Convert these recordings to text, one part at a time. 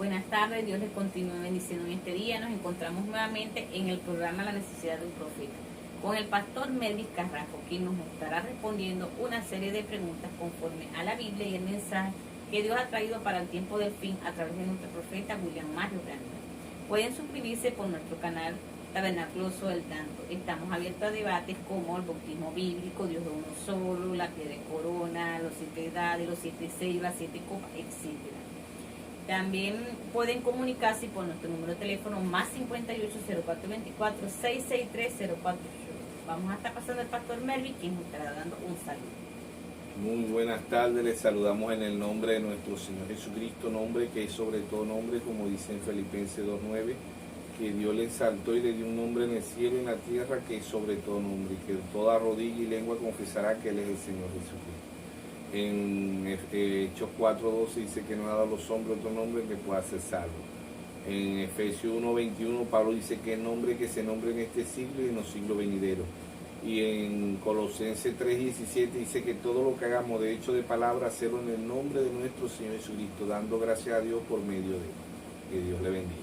Buenas tardes, Dios les continúe bendiciendo en este día. Nos encontramos nuevamente en el programa La Necesidad de un Profeta con el pastor Melvin Carrasco, quien nos estará respondiendo una serie de preguntas conforme a la Biblia y el mensaje que Dios ha traído para el tiempo del fin a través de nuestro profeta William Mario Branham. Pueden suscribirse por nuestro canal Tabernáculo del Tanto. Estamos abiertos a debates como el bautismo bíblico, Dios de uno solo, la piedra de corona, los 7 edades, los 7 sellos, las 7 copas, etc. También pueden comunicarse por nuestro número de teléfono más 580424-66304. Vamos a estar pasando al pastor Melvin, quien nos estará dando un saludo. Muy buenas tardes, les saludamos en el nombre de nuestro Señor Jesucristo, nombre que es sobre todo nombre, como dice en Filipenses 2:9, que Dios le exaltó y le dio un nombre en el cielo y en la tierra que es sobre todo nombre, y que toda rodilla y lengua confesará que Él es el Señor Jesucristo. En Hechos 4:12 dice que no ha dado a los hombres otro nombre que pueda ser salvo. En Efesios 1:21 Pablo dice que el nombre que se nombre en este siglo y en los siglos venideros. Y en Colosenses 3:17 dice que todo lo que hagamos de hecho de palabra, hacerlo en el nombre de nuestro Señor Jesucristo, dando gracias a Dios por medio de Él. Que Dios le bendiga.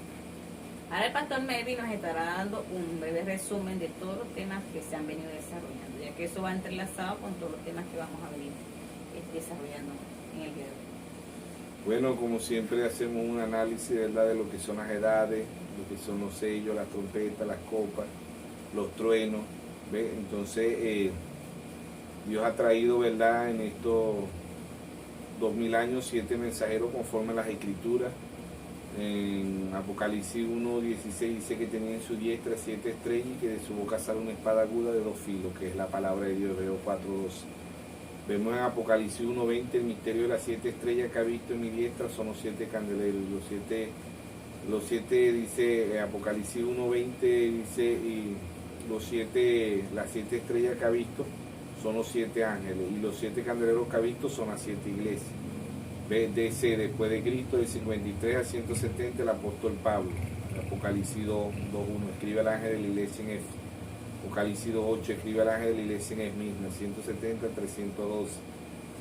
Ahora el pastor Melvin nos estará dando un breve resumen de todos los temas que se han venido desarrollando, ya que eso va entrelazado con todos los temas que vamos a venir desarrollando en el día de hoy. Bueno, como siempre hacemos un análisis, ¿verdad?, de lo que son las edades, lo que son los sellos, las trompetas, las copas, los truenos. ¿Ve? Entonces, Dios ha traído, ¿verdad?, en estos 2000 años 7 mensajeros conforme a las Escrituras. En Apocalipsis 1:16 dice que tenía en su diestra 7 estrellas y que de su boca sale una espada aguda de 2 filos, que es la palabra de Dios, Hebreos 4:12. Vemos en Apocalipsis 1:20 el misterio de las 7 estrellas que ha visto en mi diestra son los 7 candeleros. Los siete dice Apocalipsis 1:20 dice, y las 7 estrellas que ha visto son los 7 ángeles, y los 7 candeleros que ha visto son las 7 iglesias. BDC, después de Cristo, del 53 al 170, el apóstol Pablo. Apocalipsis 2:1 escribe al ángel de la iglesia en Éfeso. Apocalipsis 2:8 escribe al ángel de la iglesia en Esmirna, 170 al 312.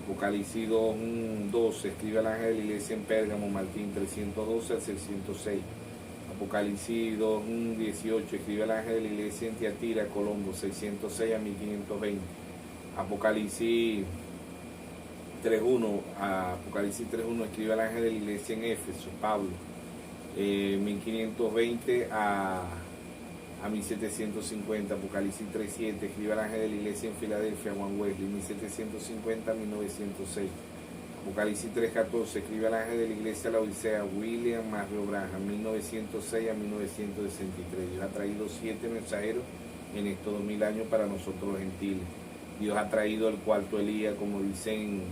Apocalipsis 2:12 escribe al ángel de la iglesia en Pérgamo, Martín, 312 al 606. Apocalipsis 2:18 escribe al ángel de la iglesia en Tiatira, Colombo, 606 a 1520. Apocalipsis 3:1 escribe al ángel de la iglesia en Éfeso, Pablo, 1520 a 1750. Apocalipsis 3:7 escribe al ángel de la iglesia en Filadelfia, Juan Wesley, 1750 a 1906. Apocalipsis 3:14 escribe al ángel de la iglesia La Odisea, William Mario Branham, 1906 a 1963. Dios ha traído 7 mensajeros en estos 2000 años para nosotros los gentiles. Dios ha traído el cuarto Elías, como dicen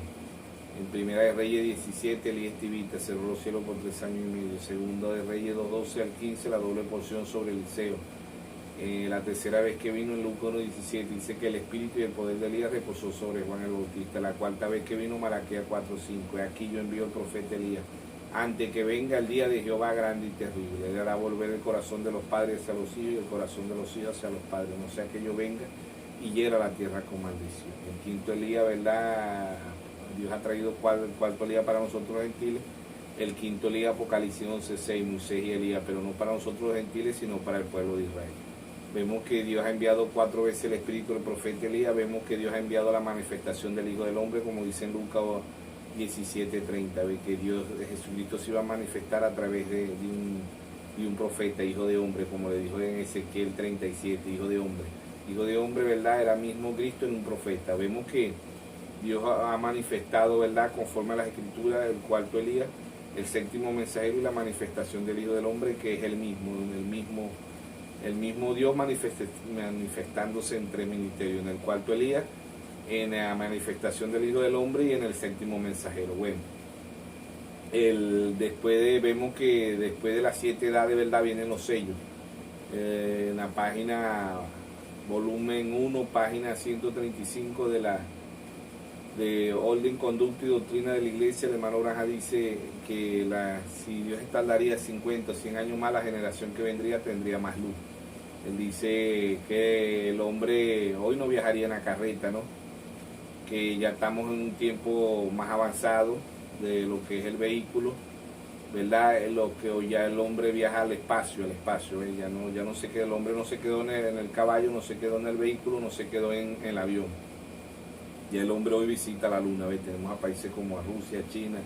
en Primera de Reyes 17, Elías Tibita cerró los cielos por 3 años y medio. Segunda de Reyes 2:12 al 15, la doble porción sobre Eliseo. La tercera vez que vino en Lucas 1:17 dice que el espíritu y el poder de Elías reposó sobre Juan el Bautista. La cuarta vez que vino Malaquías 4:5, aquí yo envío al profeta Elías, antes que venga el día de Jehová grande y terrible. Él hará volver el corazón de los padres hacia los hijos y el corazón de los hijos hacia los padres, no sea que yo venga y hiera la tierra con maldición. El quinto Elías, ¿verdad? Dios ha traído el cuarto Elías para nosotros los gentiles. El quinto Elías, Apocalipsis 11:6, Moisés y Elías, pero no para nosotros los gentiles, sino para el pueblo de Israel. Vemos que Dios ha enviado 4 veces el espíritu del profeta Elías. Vemos que Dios ha enviado la manifestación del Hijo del Hombre, como dice en Lucas 17:30, que Dios, Jesucristo, se iba a manifestar a través de un profeta, hijo de hombre, como le dijo en Ezequiel 37, hijo de hombre. Hijo de hombre, ¿verdad? Era mismo Cristo en un profeta. Vemos que Dios ha manifestado, ¿verdad?, conforme a las Escrituras, el cuarto Elías, el séptimo mensajero y la manifestación del Hijo del Hombre, que es el mismo Dios manifestándose en 3 ministerios, en el cuarto Elías, en la manifestación del Hijo del Hombre y en el séptimo mensajero. Bueno, vemos que después de las 7 edades, ¿verdad?, vienen los sellos. En la página, volumen 1, página 135 de Orden, Conducta y Doctrina de la Iglesia, el hermano Branham dice que si Dios tardaría 50 o 100 años más, la generación que vendría tendría más luz. Él dice que el hombre hoy no viajaría en la carreta, ¿no? Que ya estamos en un tiempo más avanzado de lo que es el vehículo, ¿verdad? Lo que hoy ya el hombre viaja al espacio, ¿eh? Ya no se quedó, el hombre no se quedó en el caballo, no se quedó en el vehículo, no se quedó en el avión. Ya el hombre hoy visita la luna, ¿ves? Tenemos a países como a Rusia, China,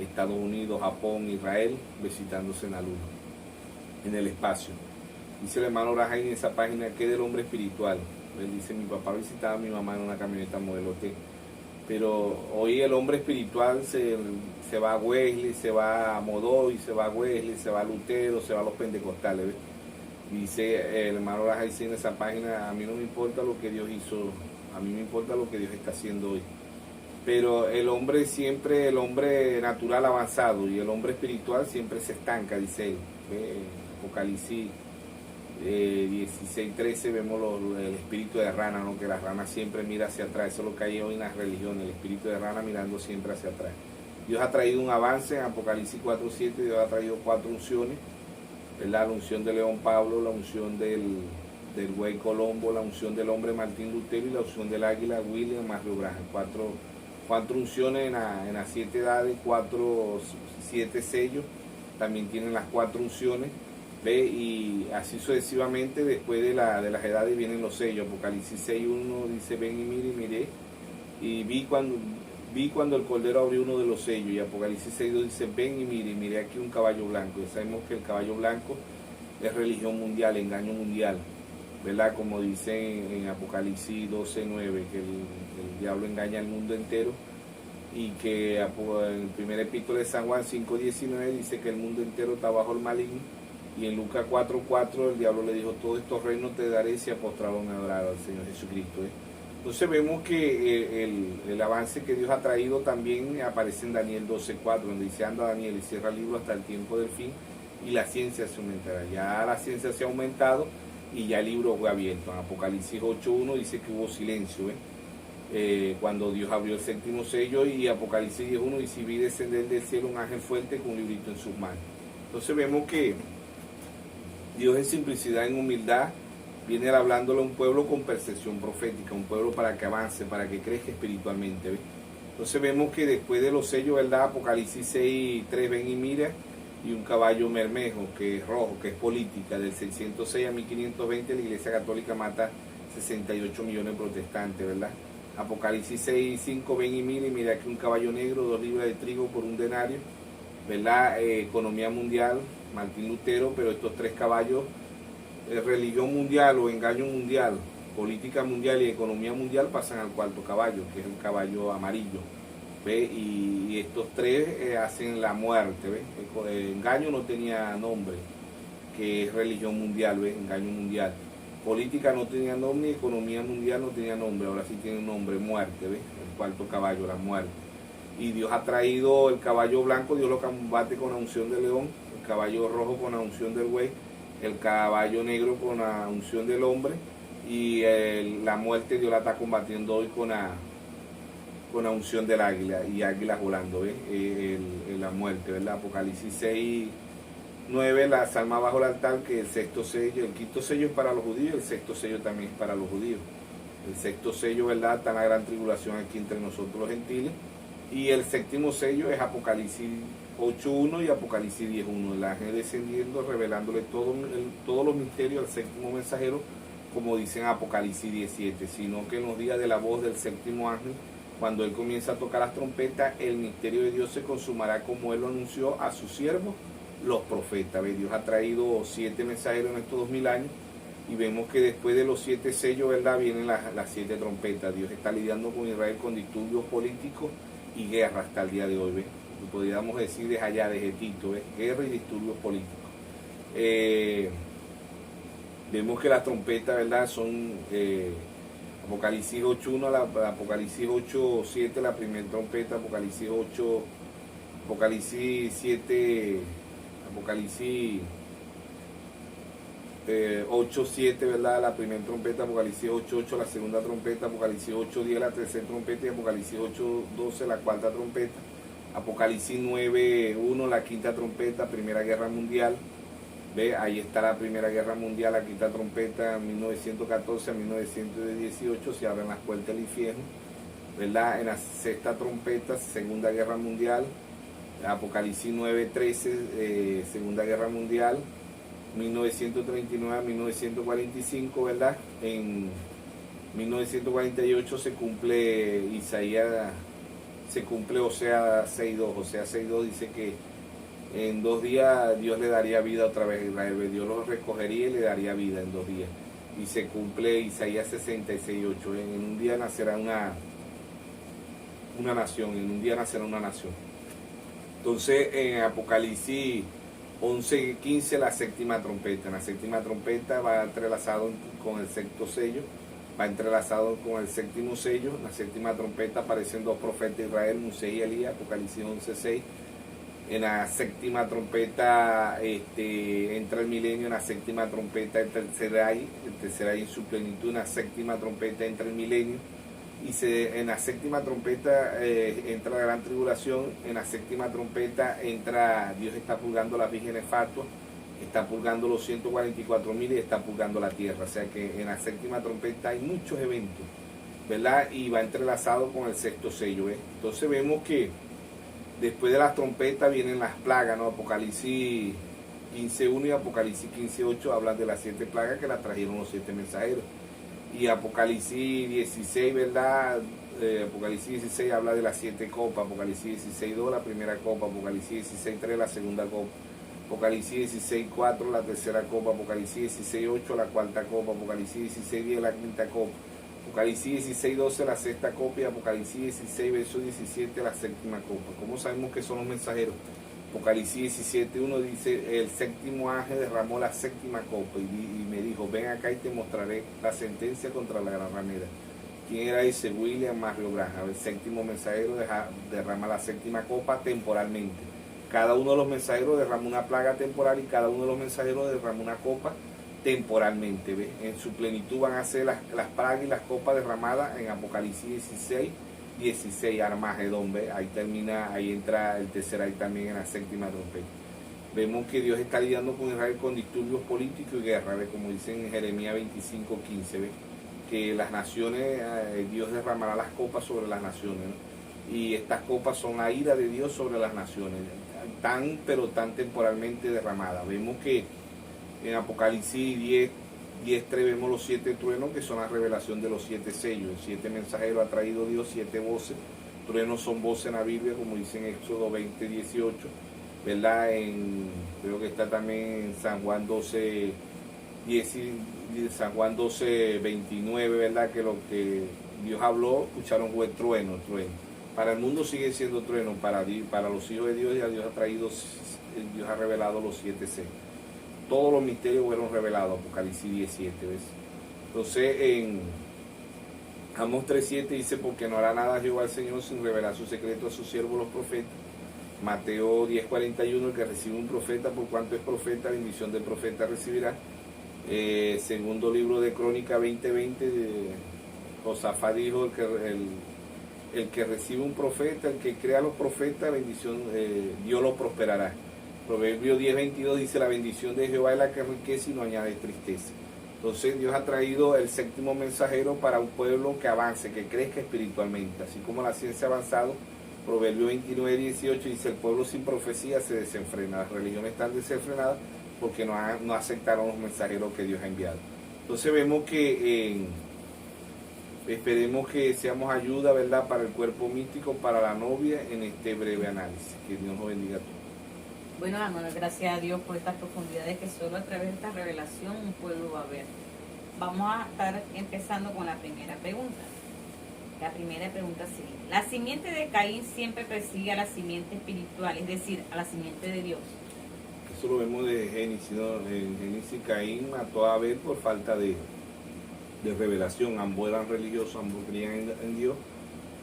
Estados Unidos, Japón, Israel, visitándose en la luna, en el espacio. Dice el hermano Rajain en esa página que del hombre espiritual. Él dice, mi papá visitaba a mi mamá en una camioneta modelo T. Pero hoy el hombre espiritual se va a Wesley, se va a Modoy, se va a Wesley, se va a Lutero, se va a los pentecostales, ¿ves? Dice el hermano Rajain en esa página, a mí no me importa lo que Dios hizo, a mí me importa lo que Dios está haciendo hoy. Pero el hombre siempre, el hombre natural avanzado y el hombre espiritual siempre se estanca, dice él. ¿Ve? Apocalipsis 16:13 vemos el espíritu de rana, ¿no? Que la rana siempre mira hacia atrás. Eso es lo que hay hoy en las religiones, el espíritu de rana mirando siempre hacia atrás. Dios ha traído un avance en Apocalipsis 4:7, Dios ha traído 4 unciones, ¿verdad? La unción de León Pablo, la unción del Güey Colombo, la unción del hombre Martín Lutero y la unción del águila William Mario Branham. 4 unciones en las 7 edades, 7 sellos, también tienen las 4 unciones. ¿Ve? Y así sucesivamente, después de las edades vienen los sellos. Apocalipsis 6:1 dice, ven y mire, y miré, y vi cuando el Cordero abrió uno de los sellos. Y Apocalipsis 6:2 dice, ven y miré aquí un caballo blanco. Y sabemos que el caballo blanco es religión mundial, engaño mundial, ¿verdad? Como dice en Apocalipsis 12:9, que el diablo engaña al mundo entero, y que en el primer epístola de San Juan 5:19 dice que el mundo entero está bajo el maligno. Y en Lucas 4:4 el diablo le dijo, todos estos reinos te daré si apostraron a adorar al Señor Jesucristo. Entonces vemos que el avance que Dios ha traído también aparece en Daniel 12:4, donde dice, anda Daniel y cierra el libro hasta el tiempo del fin y la ciencia se aumentará. Ya la ciencia se ha aumentado y ya el libro fue abierto. En Apocalipsis 8:1 dice que hubo silencio, cuando Dios abrió el 7º sello, y Apocalipsis 10:1 dice, vi descender del cielo un ángel fuerte con un librito en sus manos. Entonces vemos que Dios en simplicidad, en humildad, viene hablándole a un pueblo con percepción profética, un pueblo para que avance, para que crezca espiritualmente, ¿ves? Entonces vemos que después de los sellos, ¿verdad? Apocalipsis 6:3, ven y mira, y un caballo bermejo, que es rojo, que es política, del 606 a 1520 la Iglesia Católica mata 68 millones de protestantes, ¿verdad? Apocalipsis 6:5, ven y mira aquí un caballo negro, 2 libras de trigo por un denario, ¿verdad? Economía mundial, Martín Lutero, pero estos 3 caballos, religión mundial o engaño mundial, política mundial y economía mundial, pasan al 4º caballo, que es el caballo amarillo, ¿ve? Y estos 3 hacen la muerte, ¿ve? El engaño no tenía nombre, que es religión mundial, ¿ve? Engaño mundial. Política no tenía nombre y economía mundial no tenía nombre, ahora sí tiene un nombre, muerte, ¿ve? El 4º caballo, la muerte. Y Dios ha traído el caballo blanco, Dios lo combate con la unción del león, el caballo rojo con la unción del buey, el caballo negro con la unción del hombre, y la muerte Dios la está combatiendo hoy con la unción del águila, y águilas volando, ¿ves? La muerte, ¿verdad? Apocalipsis 6:9, la salma bajo el altar, que el 6º sello, el 5º sello es para los judíos, el 6º sello también es para los judíos. El 6º sello, ¿verdad? Está en la gran tribulación aquí entre nosotros los gentiles. Y el 7º sello es Apocalipsis 8:1 y Apocalipsis 10:1, el ángel descendiendo, revelándole todos los misterios al 7º mensajero, como dice en Apocalipsis 17, sino que en los días de la voz del 7º ángel, cuando él comienza a tocar las trompetas, el misterio de Dios se consumará como él lo anunció a sus siervos, los profetas. Dios ha traído 7 mensajeros en estos 2000 años, y vemos que después de los 7 sellos, ¿verdad?, vienen las 7 trompetas. Dios está lidiando con Israel con disturbios políticos y guerra hasta el día de hoy, ¿ves? Podríamos decir desde allá, desde Tito, ¿ves? Guerra y disturbios políticos. Vemos que las trompetas, ¿verdad?, son Apocalipsis 8:1, Apocalipsis 8:7 la primera trompeta, Apocalipsis 8:7, ¿verdad?, la primera trompeta, Apocalipsis 8:8 la segunda trompeta, Apocalipsis 8:10 la tercera trompeta, y Apocalipsis 8:12 la cuarta trompeta, Apocalipsis 9:1 la quinta trompeta, Primera Guerra Mundial. Ve, ahí está la Primera Guerra Mundial, la quinta trompeta, en 1914 a 1918 se abren las puertas del infierno, ¿verdad? En la sexta trompeta, Segunda Guerra Mundial, Apocalipsis 9:13, Segunda Guerra Mundial, 1939 a 1945, ¿verdad? En 1948 se cumple Isaías, se cumple Oseas 6:2. Oseas 6:2 dice que en 2 días Dios le daría vida otra vez a Israel. Dios lo recogería y le daría vida en 2 días. Y se cumple Isaías 66:8. En un día nacerá una nación, en un día nacerá una nación. Entonces en Apocalipsis 11:15 la séptima trompeta. En la séptima trompeta va entrelazado con el sexto sello, va entrelazado con el séptimo sello. En la séptima trompeta aparecen 2 profetas de Israel, Moisés y Elías, Apocalipsis 11:6. En la séptima trompeta entra el milenio. En la séptima trompeta el tercer ay en su plenitud. En la séptima trompeta entra el milenio. En la séptima trompeta entra la gran tribulación. En la séptima trompeta entra, Dios está purgando las vírgenes fatuas, está purgando los 144,000 y está purgando la tierra. O sea que en la séptima trompeta hay muchos eventos, ¿verdad? Y va entrelazado con el sexto sello, ¿ves? Entonces vemos que después de las trompetas vienen las plagas, ¿no? Apocalipsis 15:1 y Apocalipsis 15:8 hablan de las 7 plagas que las trajeron los 7 mensajeros. Y Apocalipsis 16, ¿verdad? Apocalipsis 16 habla de las 7 copas. Apocalipsis 16:2 la primera copa. Apocalipsis 16:3 la segunda copa. Apocalipsis 16:4 la tercera copa. Apocalipsis 16:8 la cuarta copa. Apocalipsis 16:10 la quinta copa. Apocalipsis 16:12 la sexta copa. Y Apocalipsis 16 verso 17 la séptima copa. ¿Cómo sabemos que son los mensajeros? Apocalipsis 17:1 dice: el séptimo ángel derramó la séptima copa y me dijo: ven acá y te mostraré la sentencia contra la gran ramera. ¿Quién era ese? William Mario Branham. El séptimo mensajero derrama la séptima copa temporalmente. Cada uno de los mensajeros derrama una plaga temporal y cada uno de los mensajeros derrama una copa temporalmente. ¿Ves? En su plenitud van a ser las plagas y las copas derramadas en Apocalipsis 16, Armagedón, ¿ve? Ahí termina, ahí entra el tercer ay también en la séptima trompeta. Vemos que Dios está lidiando con Israel con disturbios políticos y guerra, ¿ve? Como dice en Jeremías 25:15, ¿ve? Que las naciones, Dios derramará las copas sobre las naciones, ¿no? Y estas copas son la ira de Dios sobre las naciones, pero tan temporalmente derramadas. Vemos que en Apocalipsis 10:3 vemos los 7 truenos, que son la revelación de los 7 sellos. 7 mensajeros ha traído Dios, 7 voces. Truenos son voces en la Biblia, como dice en Éxodo 20:18, ¿verdad? Creo que está también en San Juan 12:29, ¿verdad? Que lo que Dios habló, escucharon fue trueno. Para el mundo sigue siendo trueno, para los hijos de Dios ya Dios ha revelado los 7 sellos. Todos los misterios fueron revelados, Apocalipsis 17, ¿ves? Entonces en Amós 3:7 dice: porque no hará nada Jehová el Señor sin revelar su secreto a sus siervos los profetas. Mateo 10:41, el que recibe un profeta, por cuanto es profeta, bendición del profeta recibirá. Segundo libro de Crónica 20:20, Josafat dijo: el que recibe un profeta, el que crea a los profetas, bendición, Dios lo prosperará. Proverbio 10:22 dice: la bendición de Jehová es la que enriquece y no añade tristeza. Entonces Dios ha traído el séptimo mensajero para un pueblo que avance, que crezca espiritualmente. Así como la ciencia ha avanzado, Proverbio 29:18 dice: el pueblo sin profecía se desenfrena. Las religiones están desenfrenadas porque no aceptaron los mensajeros que Dios ha enviado. Entonces vemos que esperemos que seamos ayuda, ¿verdad?, para el cuerpo místico, para la novia, en este breve análisis. Que Dios nos bendiga a todos. Bueno, hermanos, gracias a Dios por estas profundidades que solo a través de esta revelación un pueblo va a ver. Vamos a estar empezando con la primera pregunta. La primera pregunta sigue: ¿la simiente de Caín siempre persigue a la simiente espiritual, es decir, a la simiente de Dios? Eso lo vemos de Génesis, ¿no? En Génesis, Caín mató a Abel por falta de revelación. Ambos eran religiosos, ambos creían en Dios.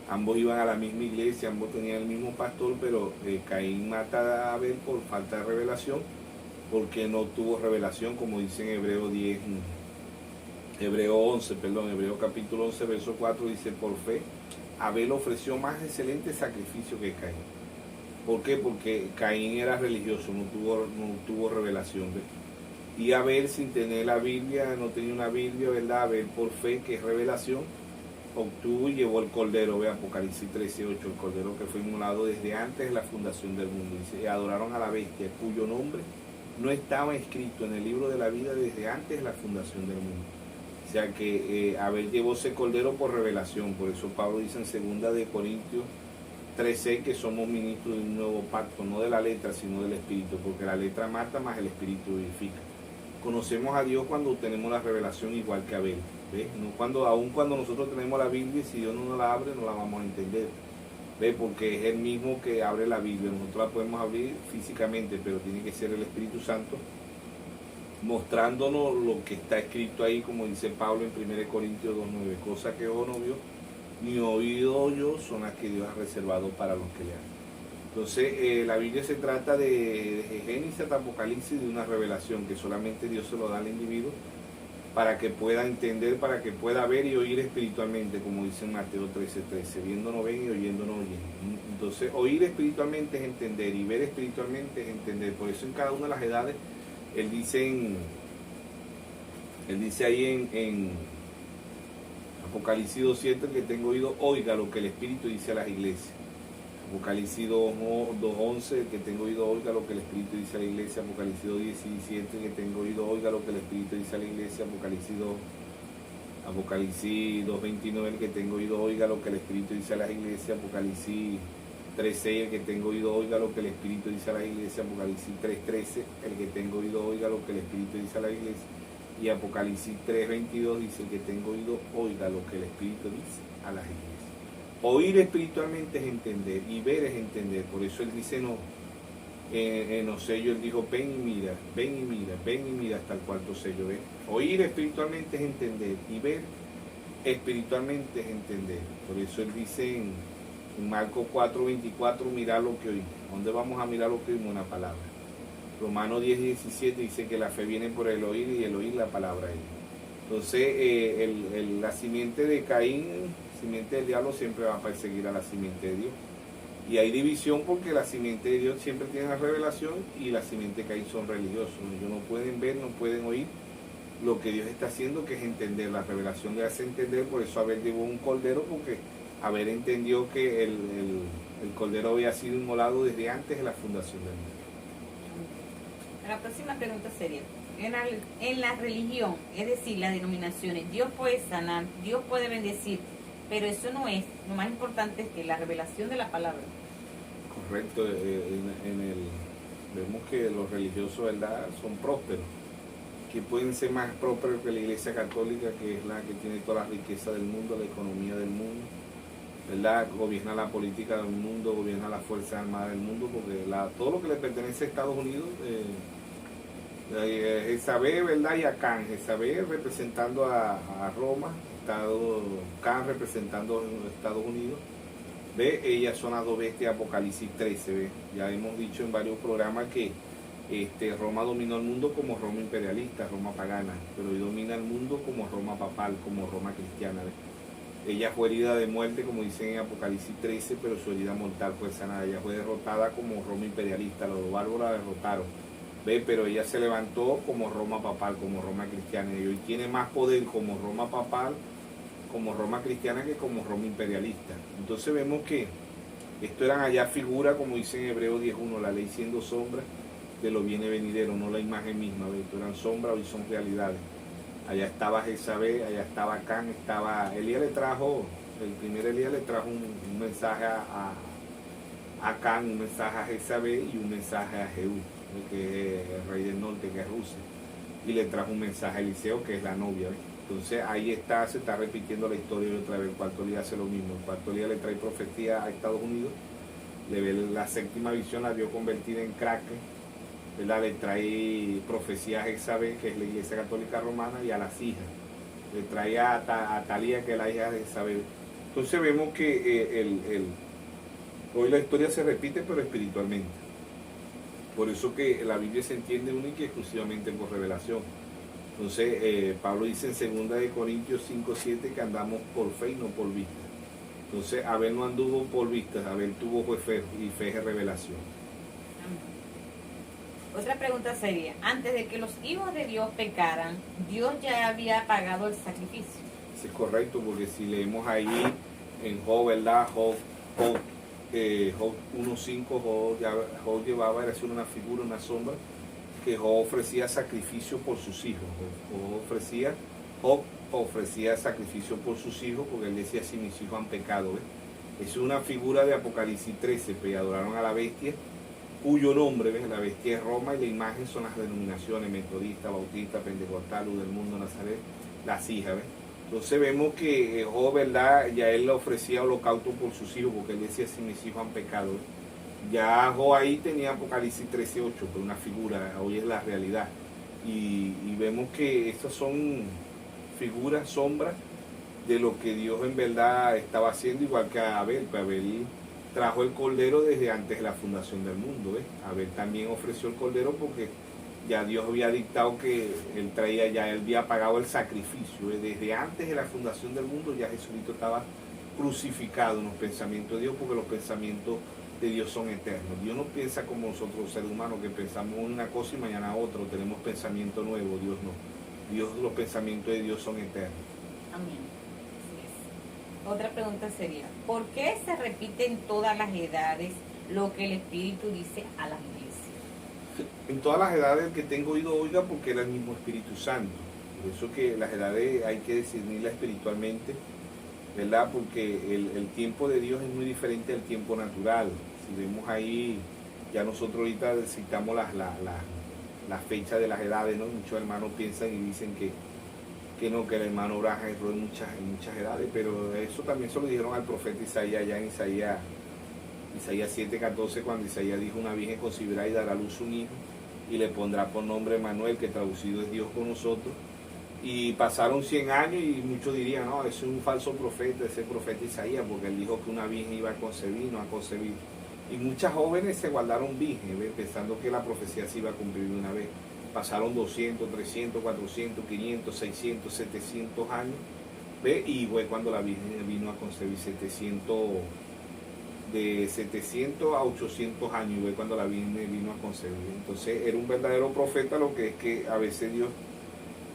Ambos iban a la misma iglesia, ambos tenían el mismo pastor, pero Caín mata a Abel por falta de revelación, porque no tuvo revelación, como dice en Hebreo capítulo 11, verso 4, dice: por fe, Abel ofreció más excelente sacrificio que Caín. ¿Por qué? Porque Caín era religioso, no tuvo revelación, ¿ves? Y Abel, sin tener la Biblia, no tenía una Biblia, ¿verdad? Abel por fe, que es revelación, obtuvo y llevó el cordero, ve Apocalipsis 13:8, el cordero que fue inmolado desde antes de la fundación del mundo. Dice, y adoraron a la bestia, cuyo nombre no estaba escrito en el libro de la vida desde antes de la fundación del mundo. O sea que Abel llevó ese cordero por revelación. Por eso Pablo dice en 2 de Corintios 13 que somos ministros de un nuevo pacto, no de la letra, sino del espíritu, porque la letra mata, más el espíritu vivifica. Conocemos a Dios cuando tenemos la revelación igual que Abel. ¿Ves? No aun cuando nosotros tenemos la Biblia, si Dios no nos la abre, no la vamos a entender. ¿Ves? Porque es el mismo que abre la Biblia. Nosotros la podemos abrir físicamente, pero tiene que ser el Espíritu Santo mostrándonos lo que está escrito ahí, como dice Pablo en 1 Corintios 2:9, cosas que ojo no vio, ni oído yo, son las que Dios ha reservado para los que le aman. Entonces, la Biblia se trata de Génesis hasta Apocalipsis, de una revelación que solamente Dios se lo da al individuo para que pueda entender, para que pueda ver y oír espiritualmente, como dice en Mateo 13:13, viendo no ven y oyendo no oyen. Entonces, oír espiritualmente es entender y ver espiritualmente es entender. Por eso en cada una de las edades, Él dice ahí en Apocalipsis 2:7, el que tengo oído, oiga lo que el Espíritu dice a las iglesias. Apocalipsis 2:11, el que tengo oído, oiga lo que el Espíritu dice a la iglesia. Apocalipsis 2:17, el que tengo oído, oiga lo que el Espíritu dice a la iglesia. Apocalipsis 2:29, el que tengo oído, oiga lo que el Espíritu dice a las iglesias. Apocalipsis 3:6, el que tengo oído, oiga lo que el Espíritu dice a la iglesia. Apocalipsis 3:13, el que tengo oído, oiga lo que el Espíritu dice a la iglesia. Y Apocalipsis 3:22 dice, el que tengo oído, oiga lo que el Espíritu dice a las iglesias. Oír espiritualmente es entender y ver es entender. Por eso Él dice, no, en los sellos Él dijo, ven y mira, ven y mira, ven y mira hasta el cuarto sello. ¿Ves? Oír espiritualmente es entender y ver espiritualmente es entender. Por eso Él dice en Marcos 4:24, mirar lo que oímos. ¿Dónde vamos a mirar lo que oímos? Una palabra. Romanos 10:17 dice que la fe viene por el oír y el oír la palabra de Dios. Entonces, la simiente de Caín, simiente del diablo, siempre va a perseguir a la simiente de Dios. Y hay división porque la simiente de Dios siempre tiene la revelación y la simiente de Caín son religiosos. Ellos no pueden ver, no pueden oír lo que Dios está haciendo, que es entender. La revelación le hace entender, por eso Abel llevó un cordero, porque Abel entendió que el cordero había sido inmolado desde antes de la fundación del mundo. La próxima pregunta sería, en la religión, es decir, las denominaciones, Dios puede sanar, Dios puede bendecir, pero eso no es, lo más importante es que la revelación de la palabra. Correcto, vemos que los religiosos, ¿verdad?, son prósperos, que pueden ser más prósperos que la Iglesia Católica, que es la que tiene toda la riqueza del mundo, la economía del mundo, ¿verdad?, gobierna la política del mundo, gobierna las Fuerzas Armadas del mundo, porque todo lo que le pertenece a Estados Unidos, Jezabel, ¿verdad?, y a Can, Jezabel representando a Roma, Can representando a Estados Unidos. ¿Ve? Ellas son las dos bestias, Apocalipsis 13. ¿Ve? Ya hemos dicho en varios programas que Roma dominó el mundo como Roma imperialista, Roma pagana, pero hoy domina el mundo como Roma papal, como Roma cristiana. ¿Ve? Ella fue herida de muerte, como dicen en Apocalipsis 13, pero su herida mortal fue sanada. Ella fue derrotada como Roma imperialista, los bárbaros la derrotaron. ¿Ve? Pero ella se levantó como Roma papal, como Roma cristiana, y hoy tiene más poder como Roma papal, como Roma cristiana, que como Roma imperialista. Entonces vemos que esto eran allá figuras, como dice en Hebreos 10:1, la ley siendo sombra de lo viene venidero, no la imagen misma. ¿Ve? Esto eran sombras, hoy son realidades. Allá estaba Jezabel, allá estaba Can, Elías el primer Elías le trajo un mensaje a Can, un mensaje a Jezabel y un mensaje a Jehú, que es el rey del norte, que es Rusia, y le trajo un mensaje a Eliseo, que es la novia. ¿Ve? Entonces ahí se está repitiendo la historia de otra vez. El cuarto Elías hace lo mismo. El cuarto Elías le trae profecía a Estados Unidos, le ve la séptima visión, la vio convertida en Kraken, ¿verdad? Le trae profecía a Jezabel, que es la Iglesia Católica Romana, y a las hijas. Le trae a Talía, que es la hija de Jezabel. Entonces vemos que hoy la historia se repite, pero espiritualmente. Por eso que la Biblia se entiende única y exclusivamente por revelación. Entonces, Pablo dice en 2 de Corintios 5:7 que andamos por fe y no por vista. Entonces, Abel no anduvo por vista, Abel tuvo fe, y fe es revelación. Otra pregunta sería, antes de que los hijos de Dios pecaran, Dios ya había pagado el sacrificio. Eso es correcto, porque si leemos ahí en Job, ¿verdad? Job 1.5, Job llevaba, era una figura, una sombra, que Job ofrecía sacrificio por sus hijos. Job ofrecía sacrificio por sus hijos, porque él decía, si mis hijos han pecado. Es una figura de Apocalipsis 13, pues adoraron a la bestia, cuyo nombre, ¿ves? La bestia es Roma, y la imagen son las denominaciones metodista, bautista, pentecostal, luz del mundo, Nazaret, las hijas, ¿ves? Entonces vemos que Job, ¿verdad? Ya él le ofrecía holocausto por sus hijos, porque él decía, si mis hijos han pecado. Ya Job ahí tenía Apocalipsis 13.8, pero una figura, hoy es la realidad. Y vemos que estas son figuras, sombras de lo que Dios en verdad estaba haciendo, igual que a Abel. Pues Abel trajo el cordero desde antes de la fundación del mundo. Abel también ofreció el cordero porque ya Dios había dictado que él traía, ya él había pagado el sacrificio. Desde antes de la fundación del mundo ya Jesucristo estaba crucificado en los pensamientos de Dios, porque los pensamientos de Dios son eternos. Dios no piensa como nosotros los seres humanos, que pensamos una cosa y mañana otra, tenemos pensamiento nuevo. Dios no. Los pensamientos de Dios son eternos. Amén. Así es. Otra pregunta sería, ¿por qué se repite en todas las edades lo que el Espíritu dice a las iglesias? En todas las edades que tengo oído, oiga, porque era el mismo Espíritu Santo. Por eso que las edades hay que discernirlas espiritualmente, ¿verdad? Porque el tiempo de Dios es muy diferente al tiempo natural. Si vemos ahí, ya nosotros ahorita citamos las fechas de las edades, ¿no? Muchos hermanos piensan y dicen que el hermano Abraham erró en muchas edades, pero eso también se lo dijeron al profeta Isaías, ya en Isaías 7:14, cuando Isaías dijo, una virgen concebirá y dará a luz un hijo, y le pondrá por nombre Manuel, que traducido es Dios con nosotros. Y pasaron 100 años y muchos dirían, no, eso es un falso profeta, ese profeta Isaías, porque él dijo que una virgen iba a concebir, no ha concebido. Y muchas jóvenes se guardaron virgen, pensando que la profecía se iba a cumplir de una vez. Pasaron 200, 300, 400, 500, 600, 700 años, ¿ve? Y fue cuando la virgen vino a concebir de 700 a 800 años, fue cuando la virgen vino a concebir. Entonces era un verdadero profeta, lo que es que a veces Dios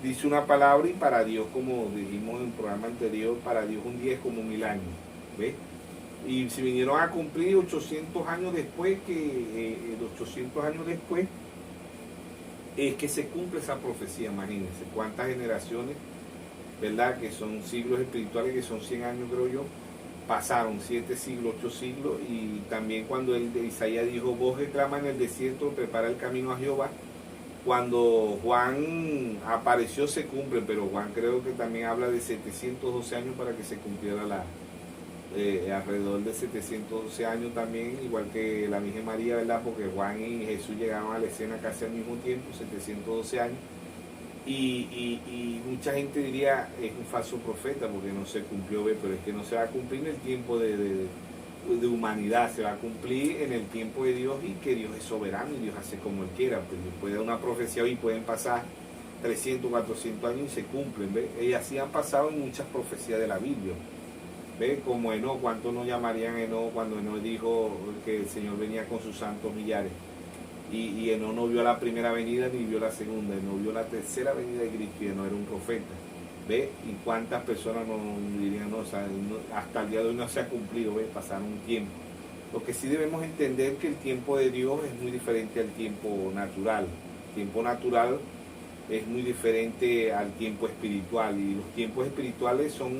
dice una palabra y para Dios, como dijimos en el programa anterior, para Dios un día es como 1000 años, ¿ves? Y si vinieron a cumplir 800 años después, es que se cumple esa profecía. Imagínense cuántas generaciones, ¿verdad? Que son siglos espirituales, que son 100 años, creo yo, pasaron 7 siglos, 8 siglos, y también cuando Isaías dijo, vos reclama en el desierto, prepara el camino a Jehová. Cuando Juan apareció se cumple, pero Juan creo que también habla de 712 años para que se cumpliera alrededor de 712 años también, igual que la Virgen María, ¿verdad? Porque Juan y Jesús llegaron a la escena casi al mismo tiempo, 712 años. Y mucha gente diría, es un falso profeta porque no se cumplió, pero es que no se va a cumplir en el tiempo de humanidad, se va a cumplir en el tiempo de Dios, y que Dios es soberano y Dios hace como Él quiera. Pues Dios puede dar una profecía y pueden pasar 300, 400 años y se cumplen, ¿ve? Y así han pasado en muchas profecías de la Biblia, ¿ve? Como Enoc, ¿cuántos no llamarían Enoc cuando Enoc dijo que el Señor venía con sus santos millares? Y Enoc no vio la primera venida ni vio la segunda, Enoc vio la tercera venida de Cristo, y Enoc era un profeta. ¿Ve? Y cuántas personas no dirían, no, o sea, hasta el día de hoy no se ha cumplido, ¿ve? Pasaron un tiempo. Lo que sí debemos entender que el tiempo de Dios es muy diferente al tiempo natural. El tiempo natural es muy diferente al tiempo espiritual, y los tiempos espirituales son,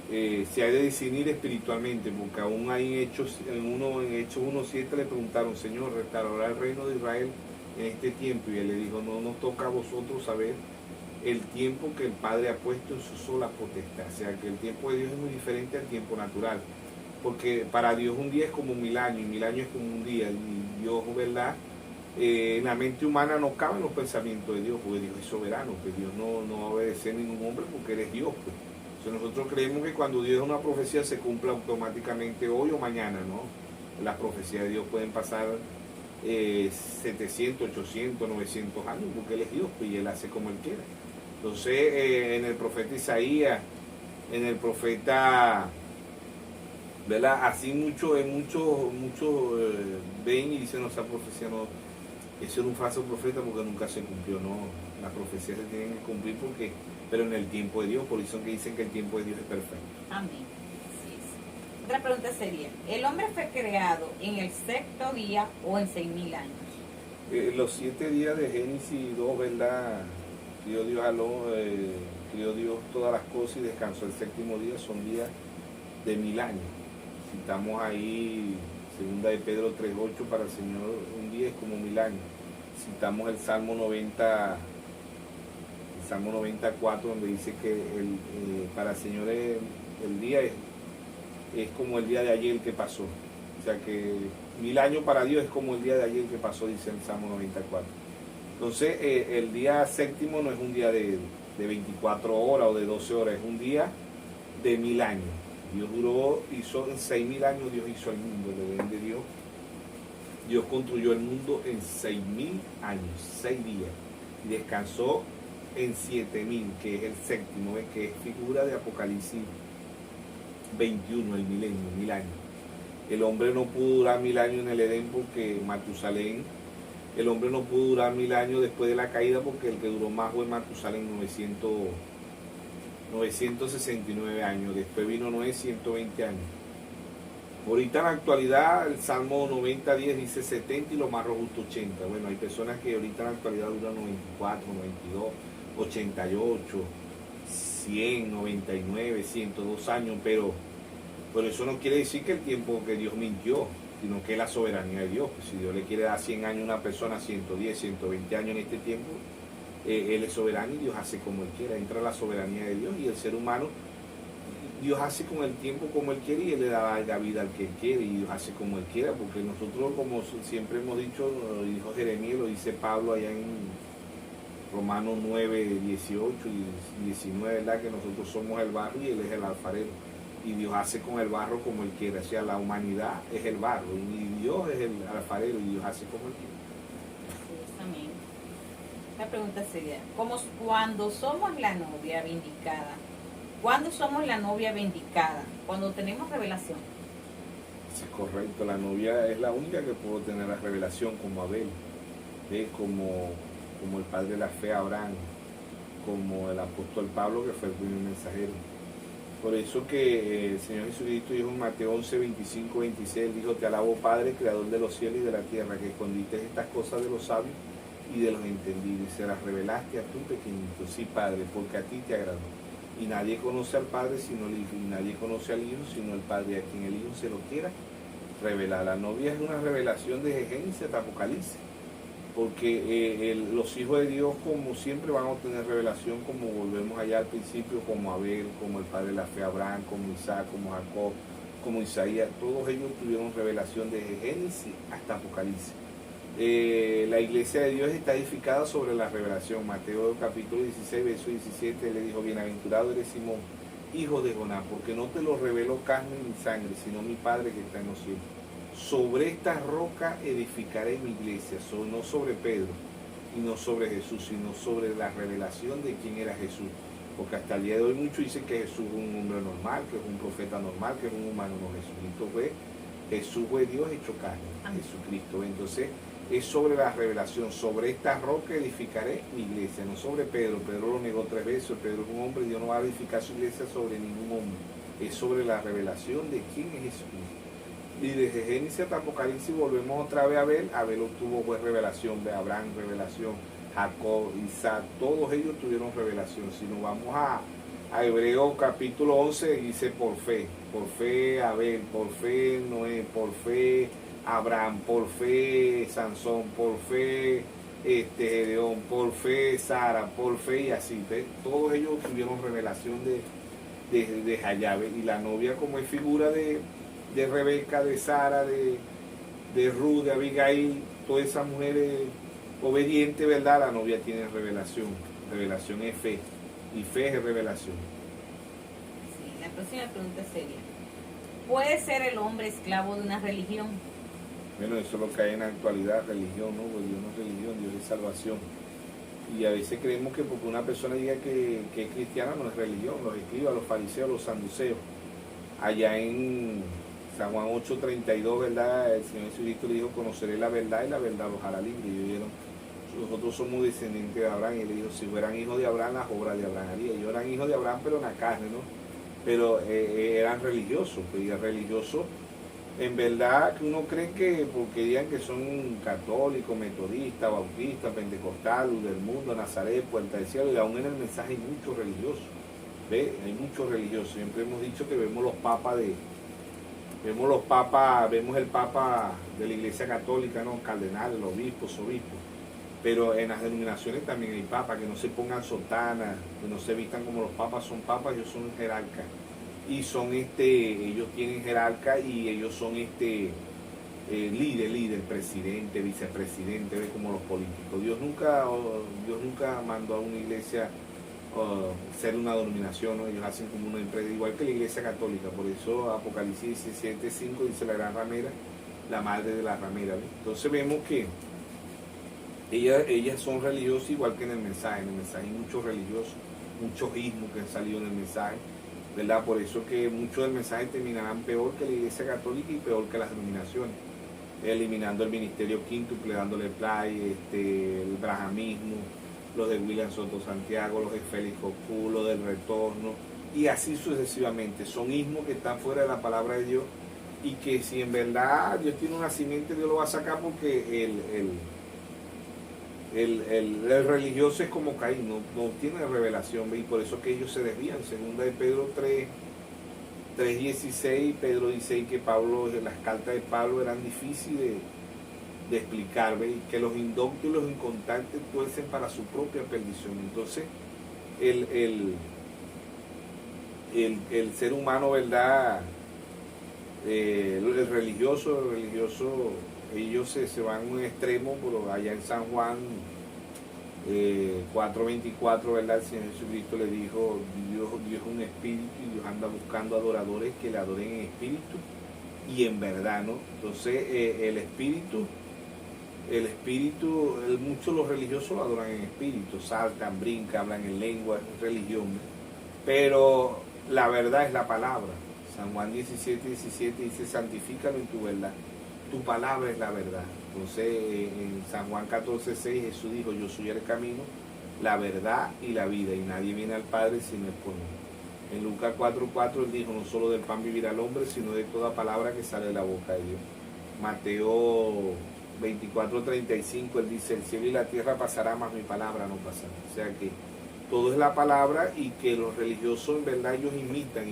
se ha de discernir espiritualmente, porque aún hay Hechos 1:7 le preguntaron, Señor, ¿restaurará el reino de Israel en este tiempo? Y Él le dijo, no nos toca a vosotros saber el tiempo que el Padre ha puesto en su sola potestad. O sea que el tiempo de Dios es muy diferente al tiempo natural, porque para Dios un día es como 1000 años, y 1000 años es como un día. Y Dios, ¿verdad? En la mente humana no caben los pensamientos de Dios, porque Dios es soberano, que Dios no va a obedecer a ningún hombre, porque Él es Dios, pues. Entonces nosotros creemos que cuando Dios da una profecía se cumple automáticamente hoy o mañana, ¿no? Las profecías de Dios pueden pasar 700, 800, 900 años, porque Él es Dios, pues, y Él hace como Él quiera. Entonces, en el profeta Isaías, en el profeta, ¿verdad? Así muchos ven y dicen, no, esa profecía Eso era un falso profeta porque nunca se cumplió, no. Las profecías se tienen que cumplir porque, pero en el tiempo de Dios, por eso que dicen que el tiempo de Dios es perfecto. Amén. Así es. Otra pregunta sería, ¿el hombre fue creado en el sexto día o en 6.000 años? Los 7 días de Génesis 2, ¿verdad? Crió Dios todas las cosas y descansó el séptimo día, son días de 1000 años. Citamos ahí segunda de Pedro 3:8, para el Señor un día es como 1000 años. Citamos el Salmo 94, donde dice que para el Señor el día es como el día de ayer que pasó. O sea que 1000 años para Dios es como el día de ayer que pasó, dice el Salmo 94. Entonces el día séptimo no es un día de 24 horas o de 12 horas, es un día de 1000 años. Dios hizo en 6000 años, Dios hizo el mundo, el Edén de Dios. Dios construyó el mundo en 6000 años, 6 días, y descansó en 7000, que es el séptimo, que es figura de Apocalipsis 21, el milenio, 1000 años. El hombre no pudo durar 1000 años en el Edén porque Matusalén, el hombre no pudo durar 1000 años después de la caída porque el que duró más fue Matusalén, 969 años, después vino Noé, 120 años. Ahorita en la actualidad el Salmo 90:10 dice 70 y lo más robusto 80. Bueno, hay personas que ahorita en la actualidad duran 94, 92, 88, 100, 99, 102 años, pero eso no quiere decir que el tiempo que Dios mintió, sino que es la soberanía de Dios. Pues si Dios le quiere dar 100 años a una persona, 110, 120 años en este tiempo, Él es soberano y Dios hace como Él quiera. Entra la soberanía de Dios y el ser humano, Dios hace con el tiempo como Él quiere y Él le da la vida al que Él quiere y Dios hace como Él quiera, porque nosotros, como siempre hemos dicho, lo dijo Jeremías, lo dice Pablo allá en Romanos 9, 18 y 19, ¿verdad? Que nosotros somos el barro y Él es el alfarero. Y Dios hace con el barro como Él quiere. O sea, la humanidad es el barro y Dios es el alfarero y Dios hace como Él quiere. Sí, amén. La pregunta sería, como cuando somos la novia vindicada, ¿cuándo somos la novia vindicada? Cuando tenemos revelación. Sí, correcto. La novia es la única que puede tener la revelación, como Abel, como el padre de la fe Abraham, como el apóstol Pablo, que fue el primer mensajero. Por eso que el Señor Jesucristo dijo en Mateo 11, 25, 26, dijo: te alabo, Padre, creador de los cielos y de la tierra, que escondiste estas cosas de los sabios y de los entendidos, y se las revelaste a tu pequeñito. Sí, Padre, porque a ti te agradó. Y nadie conoce al Padre sino el Hijo, y nadie conoce al Hijo sino el Padre, a quien el Hijo se lo quiera revelar. La novia es una revelación desde Génesis hasta Apocalipsis, porque los hijos de Dios, como siempre, van a obtener revelación, como volvemos allá al principio, como Abel, como el padre de la fe Abraham, como Isaac, como Jacob, como Isaías. Todos ellos tuvieron revelación desde Génesis hasta Apocalipsis. La iglesia de Dios está edificada sobre la revelación. Mateo capítulo 16, verso 17, le dijo: bienaventurado eres Simón, hijo de Jonás, porque no te lo reveló carne ni sangre, sino mi Padre que está en los cielos. Sobre esta roca edificaré mi iglesia, no sobre Pedro y no sobre Jesús, sino sobre la revelación de quién era Jesús. Porque hasta el día de hoy muchos dicen que Jesús es un hombre normal, que es un profeta normal, que es un humano. No, Jesús fue Dios hecho carne, Jesucristo. Entonces es sobre la revelación. Sobre esta roca edificaré mi iglesia, no sobre Pedro. Pedro lo negó 3 veces. Pedro es un hombre y Dios no va a edificar su iglesia sobre ningún hombre. Es sobre la revelación de quién es Jesucristo. Y desde Génesis hasta Apocalipsis volvemos otra vez a Abel. Abel obtuvo pues revelación, de Abraham revelación, Jacob, Isaac, todos ellos tuvieron revelación. Si nos vamos a Hebreos capítulo 11, dice por fe Abel, por fe Noé, por fe Abraham, por fe Sansón, por fe Gedeón, por fe Sara, por fe, y así. Todos ellos tuvieron revelación de Jayabe. Y la novia, como es figura de Rebeca, de Sara, de Ruth, de Abigail, todas esas mujeres obedientes, ¿verdad? La novia tiene revelación. Revelación es fe, y fe es revelación. Sí, la próxima pregunta sería, ¿puede ser el hombre esclavo de una religión? Bueno, eso es lo que hay en la actualidad, religión, ¿no? Pues Dios no es religión, Dios es salvación. Y a veces creemos que porque una persona diga que es cristiana no es religión. Los escribas, los fariseos, los saduceos, allá en San Juan 8:32, ¿verdad? El Señor Jesucristo le dijo, conoceré la verdad y la verdad los hará libre. Y ellos dijeron, nosotros somos descendientes de Abraham. Y él dijo, si fueran hijos de Abraham, las obras de Abraham haría. Ellos eran hijos de Abraham, pero en la carne, ¿no? Pero eran religiosos, pues, y religiosos, en verdad, que uno cree que, porque digan que son católicos, metodistas, bautistas, pentecostales, del mundo, Nazaret, Puerta del Cielo, y aún en el mensaje hay muchos religiosos. ¿Ve? Hay muchos religiosos. Siempre hemos dicho que vemos vemos el Papa de la Iglesia Católica, ¿no? Cardenales, los obispos. Pero en las denominaciones también hay papas, que no se pongan sotanas, que no se vistan como los papas, son papas, ellos son jerarcas. Y son ellos tienen jerarcas y ellos son líder, presidente, vicepresidente, ¿ves? Como los políticos. Dios nunca mandó a una iglesia ser una denominación, ¿no? Ellos hacen como una empresa, igual que la Iglesia Católica. Por eso Apocalipsis 17:5 dice la gran ramera, la madre de la ramera, ¿ves? Entonces vemos que ellas son religiosas igual que en el mensaje. En el mensaje hay muchos religiosos, muchos ismos que han salido en el mensaje, ¿verdad? Por eso que muchos del mensaje terminarán peor que la Iglesia Católica y peor que las denominaciones, eliminando el ministerio quíntuple, dándole play, el brahamismo, los de William Soto Santiago, los de Félix Cocú, los del retorno, y así sucesivamente. Son ismos que están fuera de la palabra de Dios y que si en verdad Dios tiene un nacimiento, Dios lo va a sacar, porque el religioso es como Caín, no tiene revelación, y por eso que ellos se desvían. Segunda de Pedro 3:16, Pedro dice que las cartas de Pablo eran difíciles de explicar, ¿ve? Y que los indoctos y los inconstantes tuercen para su propia perdición. Entonces el ser humano, ¿verdad? El religioso, ellos se van a un extremo, pero allá en San Juan 4:24, ¿verdad? El Señor Jesucristo le dijo, Dios es un espíritu y Dios anda buscando adoradores que le adoren en espíritu y en verdad, ¿no? Entonces muchos los religiosos lo adoran en espíritu, saltan, brincan, hablan en lengua, es religión, ¿no? Pero la verdad es la palabra. San Juan 17:17 dice, santifícalo en tu verdad, tu palabra es la verdad. Entonces en San Juan 14:6 Jesús dijo, yo soy el camino, la verdad y la vida, y nadie viene al Padre si no es por mí. En Lucas 4:4 él dijo, no solo del pan vivirá el hombre, sino de toda palabra que sale de la boca de Dios. Mateo 24:35 él dice, el cielo y la tierra pasará, mas mi palabra no pasará. O sea que todo es la palabra, y que los religiosos en verdad ellos imitan,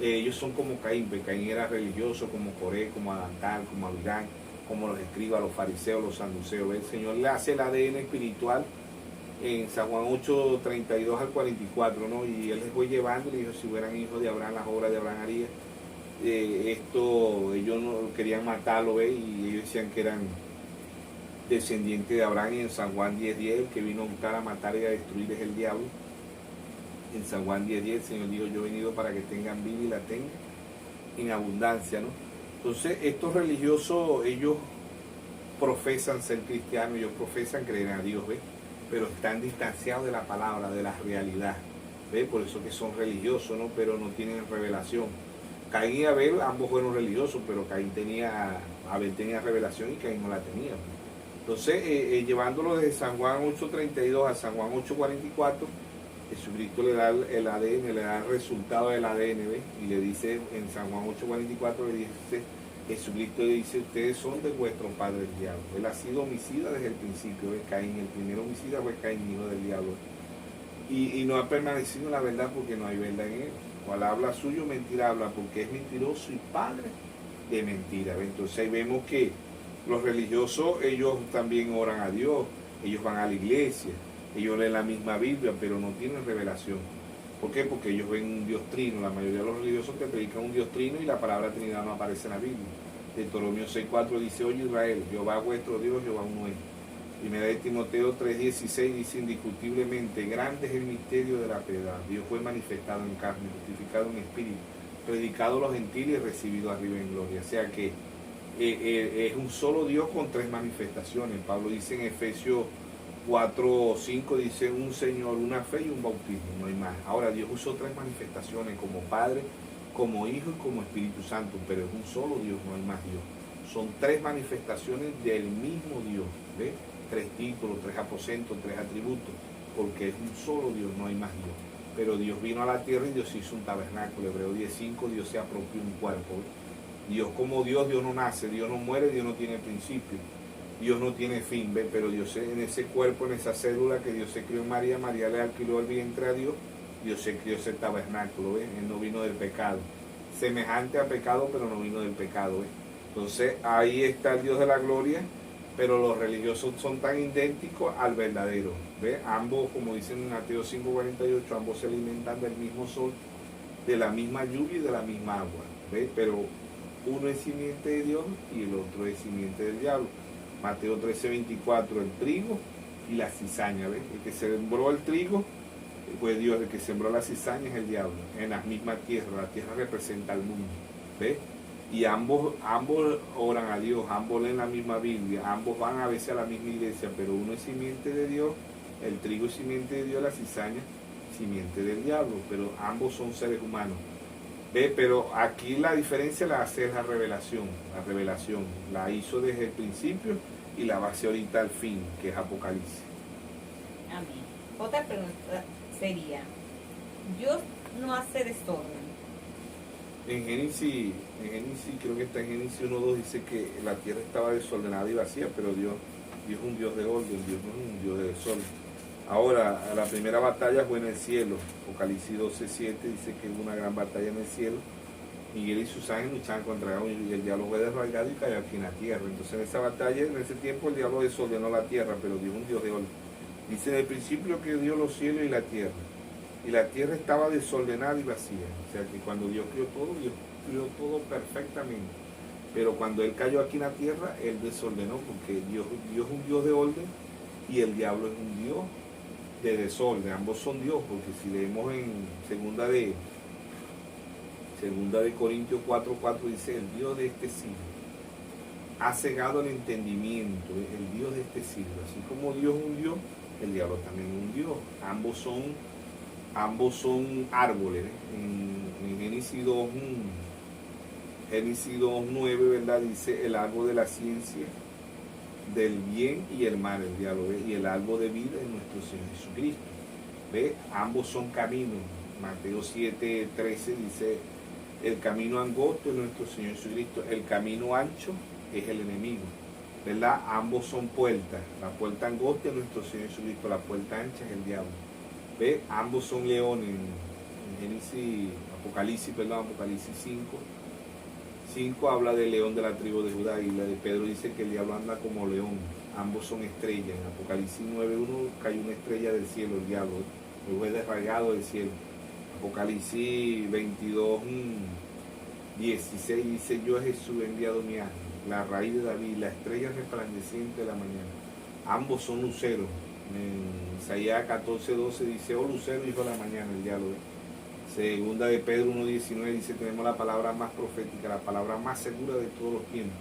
ellos son como Caín. Caín era religioso, como Coré, como Adán, como Abirán, como los escribas, los fariseos, los saduceos. El Señor le hace el ADN espiritual en San Juan 8:32 al 44, ¿no? Y él les fue llevando y le dijo, si fueran hijos de Abraham, las obras de Abraham haría. Ellos no querían matarlo, ¿ves? Y ellos decían que eran descendientes de Abraham. Y en San Juan 10:10 el que vino a buscar, a matar y a destruir es el diablo. En San Juan 10:10 el Señor dijo, yo he venido para que tengan vida y la tengan en abundancia, ¿no? Entonces estos religiosos, ellos profesan ser cristianos, ellos profesan creer a Dios, ¿ves? Pero están distanciados de la palabra, de la realidad, ¿ves? Por eso que son religiosos, ¿no? Pero no tienen revelación. Caín y Abel, ambos fueron religiosos, pero Abel tenía revelación y Caín no la tenía. Entonces, llevándolo desde San Juan 8:32 a San Juan 8:44, Jesucristo le da el ADN, le da el resultado del ADN, ¿ves? Y le dice en San Juan 8:44, Jesucristo le dice, ustedes son de vuestro padre el diablo. Él ha sido homicida desde el principio, ¿ves? Caín, el primer homicida fue Caín, hijo del diablo. Y no ha permanecido en la verdad porque no hay verdad en él. Cual habla suyo, mentira habla, porque es mentiroso y padre de mentira, ¿ves? Entonces ahí vemos que los religiosos, ellos también oran a Dios, ellos van a la iglesia, ellos leen la misma Biblia, pero no tienen revelación. ¿Por qué? Porque ellos ven un Dios trino. La mayoría de los religiosos te predican un Dios trino y la palabra Trinidad no aparece en la Biblia. Deuteronomio 6:4 dice, oye Israel, Jehová vuestro Dios, Jehová uno es. Primera de Timoteo 3:16 dice, indiscutiblemente, grande es el misterio de la piedad. Dios fue manifestado en carne, justificado en espíritu, predicado a los gentiles y recibido arriba en gloria. O sea que es un solo Dios con tres manifestaciones. Pablo dice en Efesios 4:5, dice un Señor, una fe y un bautismo, no hay más. Ahora Dios usó tres manifestaciones como Padre, como Hijo y como Espíritu Santo, pero es un solo Dios, no hay más Dios. Son tres manifestaciones del mismo Dios, ¿ves? Tres títulos, tres aposentos, tres atributos, porque es un solo Dios, no hay más Dios. Pero Dios vino a la tierra y Dios hizo un tabernáculo. Hebreo 10:5, Dios se apropió un cuerpo, ¿ves? Dios como Dios, Dios no nace, Dios no muere, Dios no tiene principio, Dios no tiene fin, ¿ves? Pero Dios en ese cuerpo, en esa célula que Dios se crió en María, María le alquiló el vientre a Dios, Dios se crió ese tabernáculo, ¿ves? Él no vino del pecado, semejante a pecado, pero no vino del pecado, ¿ves? Entonces ahí está el Dios de la gloria, pero los religiosos son tan idénticos al verdadero, ¿ves? Ambos, como dicen en Mateo 5:48, ambos se alimentan del mismo sol, de la misma lluvia y de la misma agua, ¿ves? Pero uno es simiente de Dios y el otro es simiente del diablo. Mateo 13:24, el trigo y la cizaña, ¿ves? El que sembró el trigo fue Dios, el que sembró la cizaña es el diablo, en la misma tierra. La tierra representa al mundo, ¿ves? Y ambos oran a Dios, ambos leen la misma Biblia, ambos van a veces a la misma iglesia, pero uno es simiente de Dios, el trigo es simiente de Dios, la cizaña simiente del diablo, pero ambos son seres humanos. ¿Ve? Pero aquí la diferencia la hace la revelación, la hizo desde el principio y la va a hacer ahorita al fin, que es Apocalipsis. Amén. Otra pregunta sería, Dios no hace desorden. En Génesis, creo que está en Génesis 1:2, dice que la tierra estaba desordenada y vacía, pero Dios es un Dios de orden, Dios no es un Dios de desorden. Ahora, la primera batalla fue en el cielo. Apocalipsis 12:7 dice que hubo una gran batalla en el cielo. Miguel y sus ángeles luchaban contra Dragón y el diablo fue desarraigado y cayó aquí en la tierra. Entonces en esa batalla, en ese tiempo, el diablo desordenó la tierra, pero Dios es un Dios de orden. Dice en el principio que dio los cielos y la tierra. Y la tierra estaba desordenada y vacía. O sea que cuando Dios crió todo perfectamente. Pero cuando Él cayó aquí en la tierra, Él desordenó, porque Dios es un Dios de orden y el diablo es un Dios de desorden. Ambos son Dios, porque si leemos en segunda de Corintios 4:4 dice, el Dios de este siglo ha cegado el entendimiento, el Dios de este siglo. Así como Dios es un Dios, el diablo también es un Dios. Ambos son árboles, en Génesis 2:9, ¿verdad? Dice el árbol de la ciencia del bien y el mal, el diablo, ¿ve? Y el árbol de vida es nuestro Señor Jesucristo, ¿ve? Ambos son caminos. Mateo 7:13 dice, el camino angosto es nuestro Señor Jesucristo, el camino ancho es el enemigo, ¿verdad? Ambos son puertas, la puerta angosta es nuestro Señor Jesucristo, la puerta ancha es el diablo, ¿ve? Ambos son leones. En Apocalipsis 5 habla del león de la tribu de Judá, y la de Pedro dice que el diablo anda como león. Ambos son estrellas. En Apocalipsis 9:1 cayó una estrella del cielo, el diablo, el fue desarraigado del cielo. Apocalipsis 22:16 dice, yo Jesús he enviado mi ángel, la raíz de David, la estrella resplandeciente de la mañana. Ambos son luceros. En Isaías 14:12 dice, oh lucero, hijo de la mañana, el diablo. Segunda de Pedro 1:19 dice, tenemos la palabra más profética, la palabra más segura de todos los tiempos,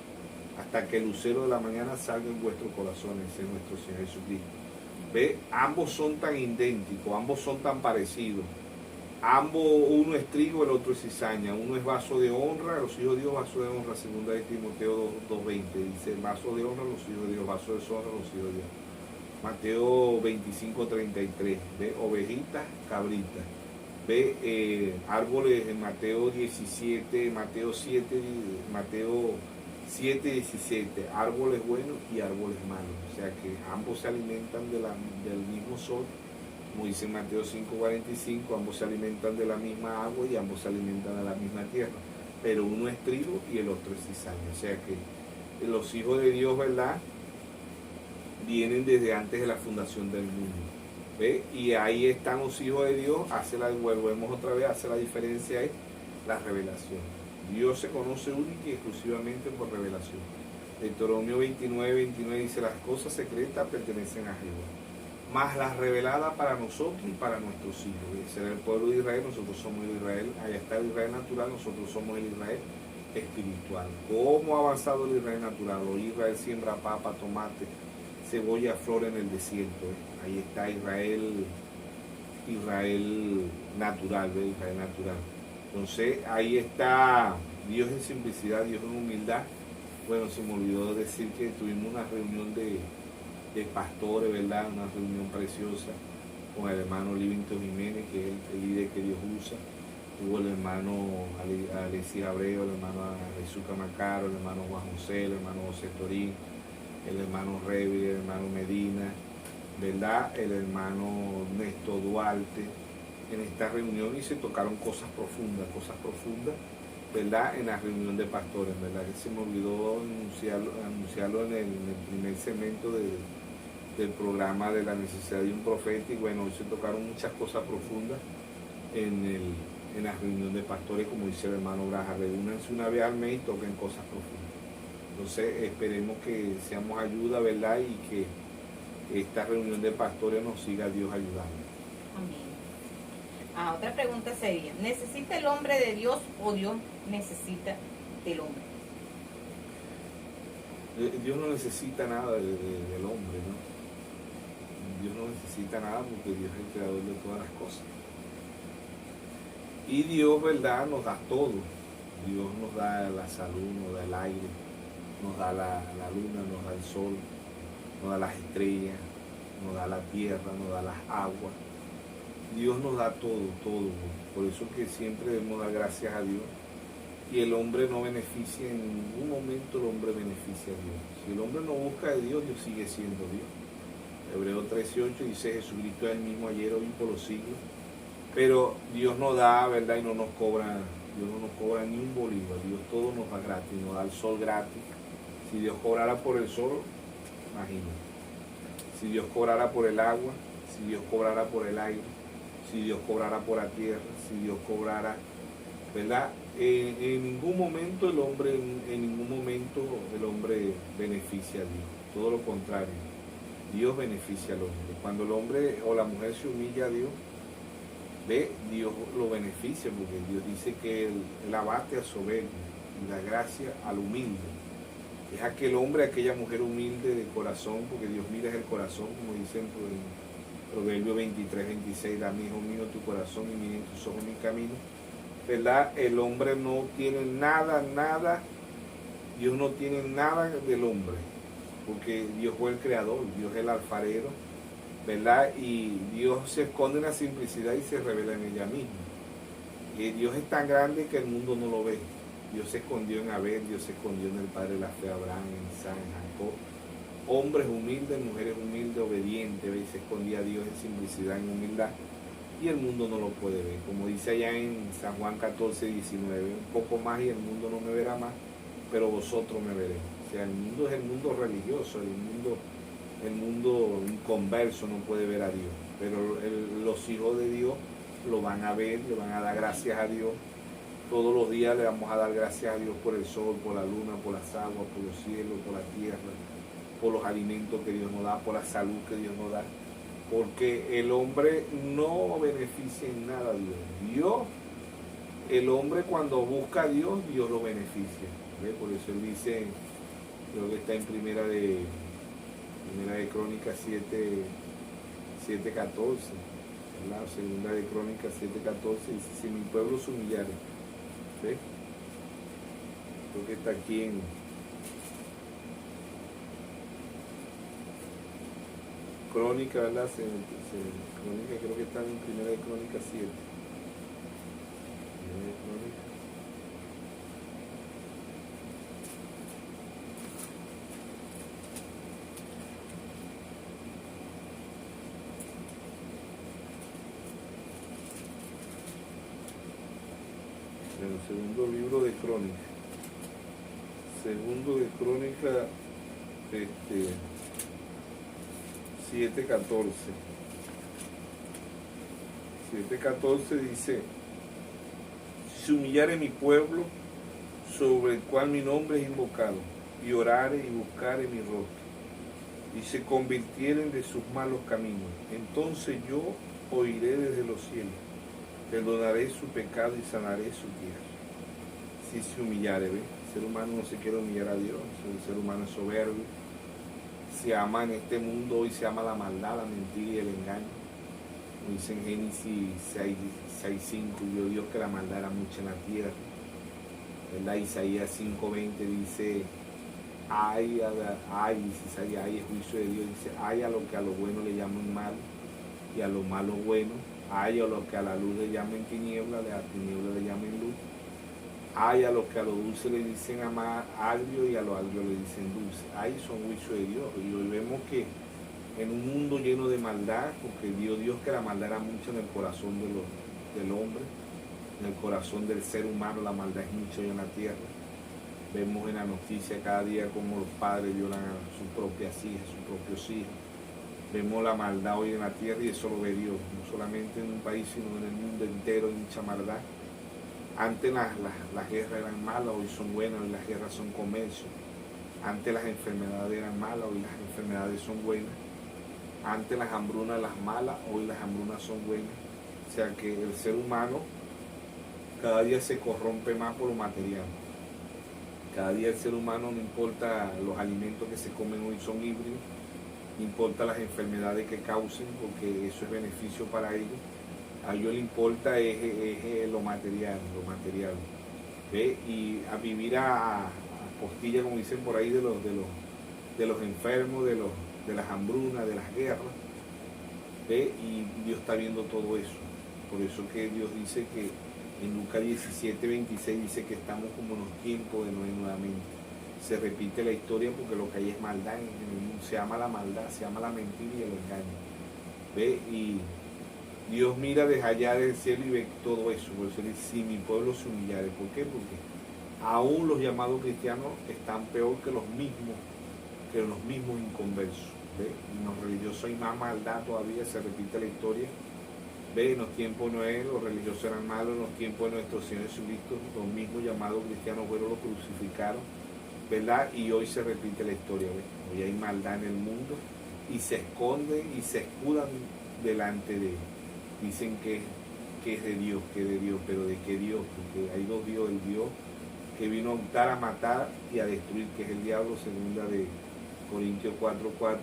hasta que el lucero de la mañana salga en vuestros corazones, es nuestro Señor Jesucristo. ¿Ve? Ambos son tan idénticos, ambos son tan parecidos. Ambos, uno es trigo, el otro es cizaña, uno es vaso de honra, los hijos de Dios, vaso de honra, segunda de Timoteo 2:20, dice, vaso de honra, los hijos de Dios, vaso de deshonra, los hijos de Dios. Mateo 25:33, ¿ve? Ovejitas, cabritas. Ve, árboles en Mateo 17, Mateo 7:17, árboles buenos y árboles malos. O sea que ambos se alimentan del mismo sol, como dice en Mateo 5:45, ambos se alimentan de la misma agua y ambos se alimentan de la misma tierra. Pero uno es trigo y el otro es cizaña. O sea que los hijos de Dios, ¿verdad?, vienen desde antes de la fundación del mundo. ¿Ve? Y ahí están los hijos de Dios, volvemos otra vez, hace la diferencia es la revelación. Dios se conoce única y exclusivamente por revelación. Deuteronomio 29:29 dice, las cosas secretas pertenecen a Jehová, mas las reveladas para nosotros y para nuestros hijos. Ese era el pueblo de Israel, nosotros somos el Israel, allá está el Israel natural, nosotros somos el Israel espiritual. ¿Cómo ha avanzado el Israel natural? Hoy Israel siembra papa, tomate, cebolla, flor en el desierto. Ahí está Israel natural, ¿ve? Israel natural. Entonces ahí está Dios en simplicidad, Dios en humildad. Bueno, se me olvidó decir que tuvimos una reunión de pastores, ¿verdad? Una reunión preciosa con el hermano Livington Jiménez, que es el líder que Dios usa. Tuvo el hermano Alexis Abreu, el hermano Jesús Camacaro, el hermano Juan José, el hermano José Torín, el hermano Revi, el hermano Medina, ¿verdad? El hermano Néstor Duarte, en esta reunión, y se tocaron cosas profundas, ¿verdad? En la reunión de pastores, ¿verdad? Que se me olvidó anunciarlo en el primer segmento del programa de la necesidad de un profeta, y bueno, hoy se tocaron muchas cosas profundas en la reunión de pastores, como dice el hermano Braja, reúnanse una vez al mes y toquen cosas profundas. Entonces esperemos que seamos ayuda, ¿verdad? Y que esta reunión de pastores nos siga Dios ayudando. Amén. Otra pregunta sería, ¿necesita el hombre de Dios o Dios necesita del hombre? Dios no necesita nada del hombre, ¿no? Dios no necesita nada porque Dios es el creador de todas las cosas. Y Dios, ¿verdad?, nos da todo. Dios nos da la salud, nos da el aire, nos da la luna, nos da el sol, nos da las estrellas, nos da la tierra, nos da las aguas. Dios nos da todo, todo. Por eso que siempre debemos dar gracias a Dios. Y el hombre no beneficia, en ningún momento el hombre beneficia a Dios. Si el hombre no busca de Dios, Dios sigue siendo Dios. Hebreos 13:8 dice, Jesucristo es el mismo ayer, hoy y por los siglos. Pero Dios nos da, ¿verdad? Y no nos cobra, Dios no nos cobra ni un bolívar. Dios todo nos da gratis, nos da el sol gratis. Si Dios cobrara por el sol, imagínate. Si Dios cobrara por el agua, si Dios cobrara por el aire, si Dios cobrara por la tierra, si Dios cobrara, ¿verdad? En ningún momento el hombre beneficia a Dios. Todo lo contrario, Dios beneficia al hombre. Cuando el hombre o la mujer se humilla a Dios, Dios lo beneficia, porque Dios dice que él abate al soberbio y da gracia al humilde. Es aquel hombre, aquella mujer humilde de corazón, porque Dios mira el corazón, como dicen en Proverbio 23:26, dame, hijo mío, tu corazón y miren tus ojos mi camino. ¿Verdad? El hombre no tiene nada, Dios no tiene nada del hombre, porque Dios fue el creador, Dios es el alfarero, ¿verdad? Y Dios se esconde en la simplicidad y se revela en ella misma. Y Dios es tan grande que el mundo no lo ve. Dios se escondió en Abel, Dios se escondió en el padre de la fe, Abraham, en Isaac, en Jacob. Hombres humildes, mujeres humildes, obedientes, ¿ve? Se escondía a Dios en simplicidad, en humildad, y el mundo no lo puede ver. Como dice allá en San Juan 14:19, un poco más y el mundo no me verá más, pero vosotros me veréis. O sea, el mundo es el mundo religioso, el mundo inconverso no puede ver a Dios, pero los hijos de Dios lo van a ver, le van a dar gracias a Dios. Todos los días le vamos a dar gracias a Dios por el sol, por la luna, por las aguas, por los cielos, por la tierra, por los alimentos que Dios nos da, por la salud que Dios nos da, porque el hombre no beneficia en nada a Dios. El hombre cuando busca a Dios, Dios lo beneficia. ¿Ve? Por eso él dice, creo que está en primera de Crónicas 7:14, ¿verdad? Segunda de Crónicas 7:14 dice, si mi pueblo se humillare, ¿ve? Creo que está aquí en Crónica, ¿verdad? Crónica, creo que está en primera de Crónicas 7. Primera de Crónicas. En el segundo libro de Crónica. Segundo de Crónica, 7:14. 7:14 dice, si se humillare mi pueblo, sobre el cual mi nombre es invocado, y orare y buscare mi rostro, y se convirtieren de sus malos caminos, entonces yo oiré desde los cielos, perdonaré su pecado y sanaré su tierra. Si se humillare, ¿ve? El ser humano no se quiere humillar a Dios, el ser humano es soberbio. Se ama en este mundo hoy, se ama la maldad, la mentira y el engaño. Dice en Génesis 6:5, vio Dios que la maldad era mucha en la tierra, ¿verdad? Isaías 5:20 dice, dice Isaías, ay es juicio de Dios, dice, ay a lo que a lo bueno le llaman mal y a lo malo bueno, ay a lo que a la luz le llaman tiniebla, a la tiniebla le llaman luz, ay a lo que a lo dulce le dicen agrio y a lo agrio le dicen dulce, ay son juicio de Dios. Y hoy vemos que en un mundo lleno de maldad, porque vio Dios que la maldad era mucha en el corazón del hombre, en el corazón del ser humano la maldad es mucha en la tierra. Vemos en la noticia cada día cómo los padres violan a sus propias hijas, sus propios hijos. Vemos la maldad hoy en la tierra y eso lo ve Dios, no solamente en un país sino en el mundo entero hay mucha maldad. Antes las guerras eran malas, hoy son buenas, hoy las guerras son comercio. Antes las enfermedades eran malas, hoy las enfermedades son buenas. Antes las hambrunas eran malas, hoy las hambrunas son buenas. O sea que el ser humano cada día se corrompe más por lo material. Cada día el ser humano, no importa los alimentos que se comen hoy son híbridos, no importa las enfermedades que causen, porque eso es beneficio para ellos. A ellos le importa es lo material, ¿ve? Y a vivir a costilla, como dicen por ahí, de los enfermos, de las hambrunas, de las guerras, ¿ve? Y Dios está viendo todo eso. Por eso que Dios dice que en Lucas 17:26 dice que estamos como en los tiempos de Noé nuevamente. Se repite la historia porque lo que hay es maldad en el mundo. Se ama la maldad, se ama la mentira y el engaño, ¿ve? Y Dios mira desde allá del cielo y ve todo eso. Por eso dice, si mi pueblo se humillare. ¿Por qué? Porque aún los llamados cristianos están peor que los mismos inconversos. ¿Ve? En los religiosos hay más maldad todavía, se repite la historia. ¿Ve? En los tiempos de Noé los religiosos eran malos, en los tiempos de nuestro Señor Jesucristo los mismos llamados cristianos fueron los crucificaron, ¿verdad? Y hoy se repite la historia. ¿Ve? Hoy hay maldad en el mundo y se esconden y se escudan delante de él. Dicen que es de Dios, pero ¿de qué Dios? Porque hay dos Dios, el Dios que vino a untar, a matar y a destruir, que es el diablo, segunda de Corintios 4:4,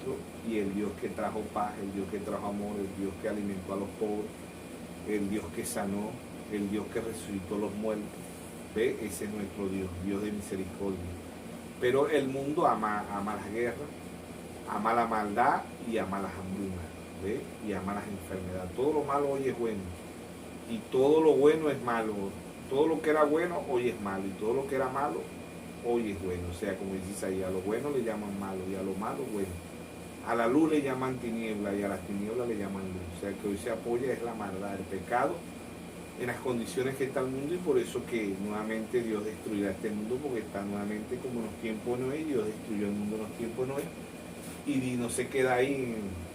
y el Dios que trajo paz, el Dios que trajo amor, el Dios que alimentó a los pobres, el Dios que sanó, el Dios que resucitó a los muertos. ¿Ve? Ese es nuestro Dios, Dios de misericordia. Pero el mundo ama las guerras, ama la maldad y ama las hambrunas. ¿Ve? Y ama las enfermedades. Todo lo malo hoy es bueno y todo lo bueno es malo. Todo lo que era bueno hoy es malo y todo lo que era malo hoy es bueno. O sea, como dice ahí, a lo bueno le llaman malo y a lo malo bueno. A la luz le llaman tiniebla y a las tinieblas le llaman luz. O sea, que hoy se apoya es la maldad, el pecado en las condiciones que está el mundo, y por eso que nuevamente Dios destruirá este mundo, porque está nuevamente como en los tiempos de Noé. Dios destruyó el mundo en los tiempos de Noé y no se queda ahí en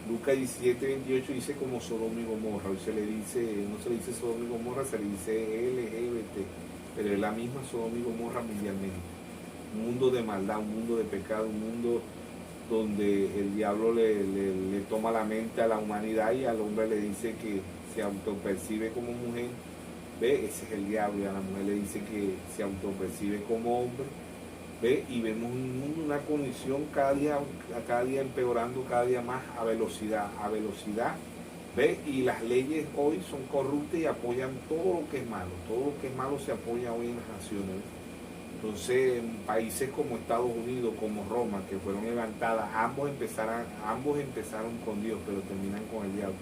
Lucas 17:28 dice como Sodoma y Gomorra. Hoy no se le dice Sodoma y Gomorra, se le dice LGBT, pero es la misma Sodoma y Gomorra mundialmente. Un mundo de maldad, un mundo de pecado, un mundo donde el diablo le toma la mente a la humanidad y al hombre le dice que se autopercibe como mujer. ¿Ve? Ese es el diablo. Y a la mujer le dice que se autopercibe como hombre. ¿Ve? Y vemos un mundo, una condición cada día empeorando, cada día más a velocidad. ¿Ve? Y las leyes hoy son corruptas y apoyan todo lo que es malo. Todo lo que es malo se apoya hoy en las naciones. ¿Ve? Entonces, en países como Estados Unidos, como Roma, que fueron levantadas, ambos empezaron con Dios, pero terminan con el diablo.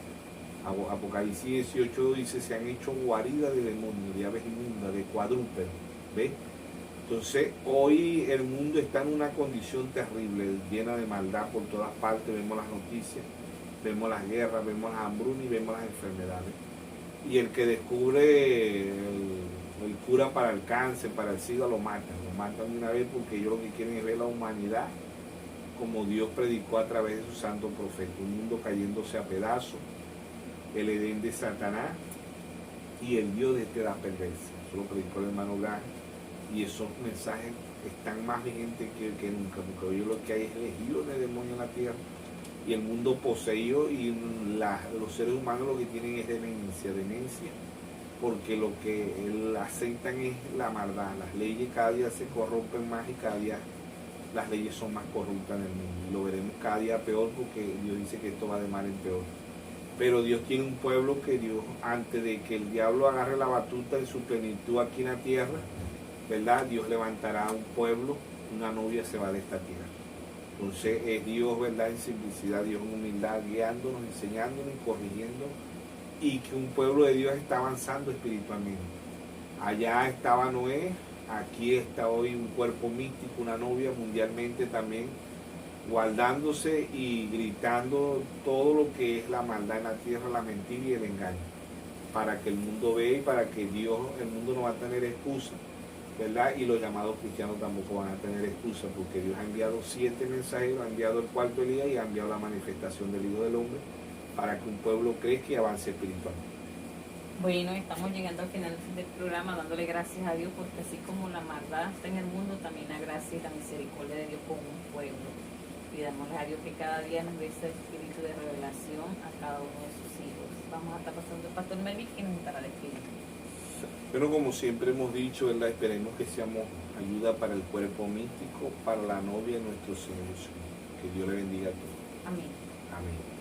Apocalipsis 18 dice, se han hecho guaridas de demonios, de aves inmundas, de cuadrúpedos. ¿Ve? Entonces, hoy el mundo está en una condición terrible, llena de maldad por todas partes. Vemos las noticias, vemos las guerras, vemos las hambrunas y vemos las enfermedades. Y el que descubre el cura para el cáncer, para el SIDA, lo matan de una vez, porque ellos lo que quieren es ver la humanidad como Dios predicó a través de su santo profeta. Un mundo cayéndose a pedazos, el Edén de Satanás y el Dios de esta edad perversa. Eso lo predicó el hermano Graham. Y esos mensajes están más vigentes que nunca, porque hoy lo que hay es legiones de demonios en la tierra y el mundo poseído, y los seres humanos lo que tienen es demencia, porque lo que aceptan es la maldad. Las leyes cada día se corrompen más y cada día las leyes son más corruptas en el mundo. Y lo veremos cada día peor, porque Dios dice que esto va de mal en peor. Pero Dios tiene un pueblo que Dios, antes de que el diablo agarre la batuta en su plenitud aquí en la tierra, ¿verdad? Dios levantará un pueblo, una novia se va de esta tierra. Entonces es Dios, ¿verdad? En simplicidad, Dios en humildad, guiándonos, enseñándonos y corrigiendo, y que un pueblo de Dios está avanzando espiritualmente. Allá estaba Noé, aquí está hoy un cuerpo místico, una novia mundialmente también, guardándose y gritando todo lo que es la maldad en la tierra, la mentira y el engaño, para que el mundo vea y para que Dios, el mundo no va a tener excusa, ¿verdad? Y los llamados cristianos tampoco van a tener excusa, porque Dios ha enviado 7 mensajeros, ha enviado el cuarto Elías y ha enviado la manifestación del Hijo del Hombre para que un pueblo crezca y avance espiritualmente. Bueno, estamos llegando al final del programa dándole gracias a Dios, porque así como la maldad está en el mundo, también la gracia y la misericordia de Dios con un pueblo. Pidámosle a Dios que cada día nos dé ese espíritu de revelación a cada uno de sus hijos. Vamos a estar pasando el pastor Melvin, que nos estará despidiendo. Pero como siempre hemos dicho, ¿verdad? Esperemos que seamos ayuda para el cuerpo místico, para la novia de nuestro Señor Jesús. Que Dios le bendiga a todos. Amén. Amén.